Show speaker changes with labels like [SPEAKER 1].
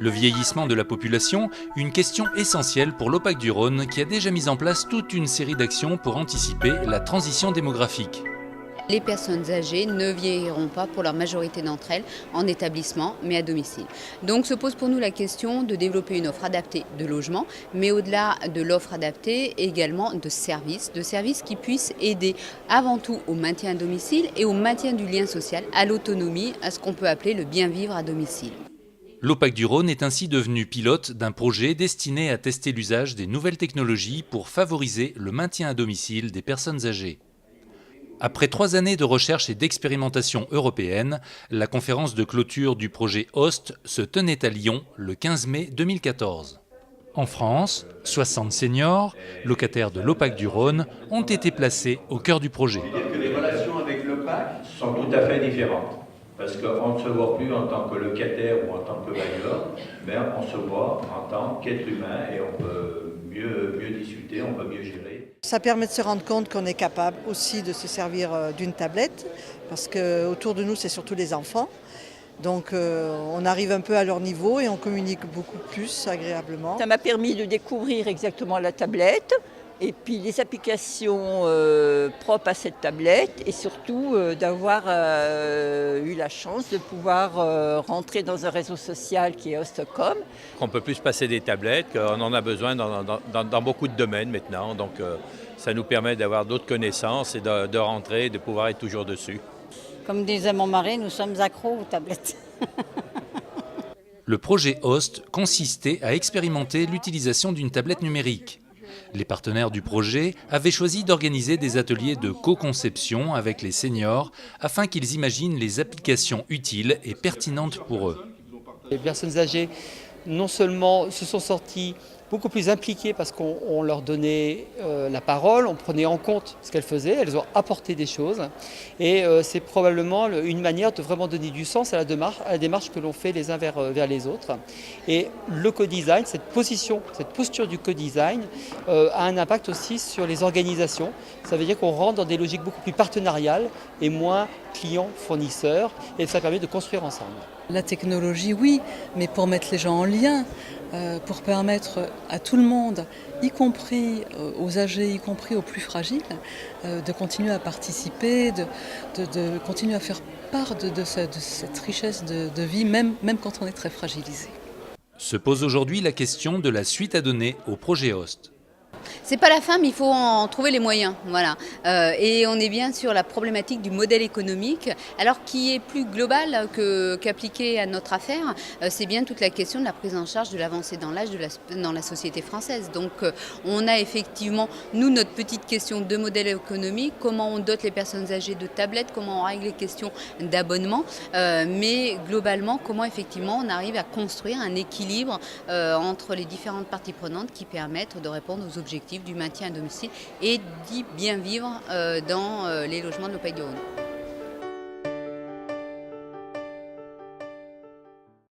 [SPEAKER 1] Le vieillissement de la population, une question essentielle pour l'OPAC-du-Rhône qui a déjà mis en place toute une série d'actions pour anticiper la transition démographique.
[SPEAKER 2] Les personnes âgées ne vieilliront pas pour la majorité d'entre elles en établissement, mais à domicile. Donc se pose pour nous la question de développer une offre adaptée de logement, mais au-delà de l'offre adaptée, également de services qui puissent aider avant tout au maintien à domicile et au maintien du lien social, à l'autonomie, à ce qu'on peut appeler le bien vivre à domicile.
[SPEAKER 1] L'OPAC-du-Rhône est ainsi devenu pilote d'un projet destiné à tester l'usage des nouvelles technologies pour favoriser le maintien à domicile des personnes âgées. Après 3 années de recherche et d'expérimentation européenne, la conférence de clôture du projet HOST se tenait à Lyon le 15 mai 2014. En France, 60 seniors, locataires de l'OPAC-du-Rhône, ont été placés au cœur du projet.
[SPEAKER 3] C'est-à-dire que les relations avec l'OPAC sont tout à fait différentes. Parce qu'on ne se voit plus en tant que locataire ou en tant que bailleur, mais on se voit en tant qu'être humain et on peut mieux discuter, on peut mieux gérer.
[SPEAKER 4] Ça permet de se rendre compte qu'on est capable aussi de se servir d'une tablette, parce qu'autour de nous, c'est surtout les enfants. Donc on arrive un peu à leur niveau et on communique beaucoup plus agréablement.
[SPEAKER 5] Ça m'a permis de découvrir exactement la tablette et puis les applications propres à cette tablette et surtout d'avoir eu la chance de pouvoir rentrer dans un réseau social qui est Hostcom.
[SPEAKER 6] On peut plus se passer des tablettes, qu'on en a besoin dans beaucoup de domaines maintenant. Donc ça nous permet d'avoir d'autres connaissances et de rentrer, de pouvoir être toujours dessus.
[SPEAKER 7] Comme disait mon mari, nous sommes accros aux tablettes.
[SPEAKER 1] Le projet HOST consistait à expérimenter l'utilisation d'une tablette numérique. Les partenaires du projet avaient choisi d'organiser des ateliers de co-conception avec les seniors afin qu'ils imaginent les applications utiles et pertinentes pour eux.
[SPEAKER 8] Les personnes âgées, non seulement se sont senties beaucoup plus impliquées parce qu'on leur donnait la parole, on prenait en compte ce qu'elles faisaient, elles ont apporté des choses et c'est probablement une manière de vraiment donner du sens à la démarche que l'on fait les uns vers les autres. Et le co-design, cette posture du co-design a un impact aussi sur les organisations. Ça veut dire qu'on rentre dans des logiques beaucoup plus partenariales et moins clients-fournisseurs et ça permet de construire ensemble.
[SPEAKER 9] La technologie, oui, mais pour mettre les gens en lien, pour permettre à tout le monde, y compris aux âgés, y compris aux plus fragiles, de continuer à participer, de continuer à faire part de cette richesse de vie, même quand on est très fragilisé.
[SPEAKER 1] Se pose aujourd'hui la question de la suite à donner au projet HOST.
[SPEAKER 2] C'est pas la fin, mais il faut en trouver les moyens. Voilà. Et on est bien sur la problématique du modèle économique, alors qui est plus global qu'appliqué à notre affaire. C'est bien toute la question de la prise en charge de l'avancée dans l'âge dans la société française. Donc on a effectivement, nous, notre petite question de modèle économique, comment on dote les personnes âgées de tablettes, comment on règle les questions d'abonnement, mais globalement, comment effectivement on arrive à construire un équilibre entre les différentes parties prenantes qui permettent de répondre aux objectifs du maintien à domicile et d'y bien vivre dans les logements de l'OPAC-du-Rhône.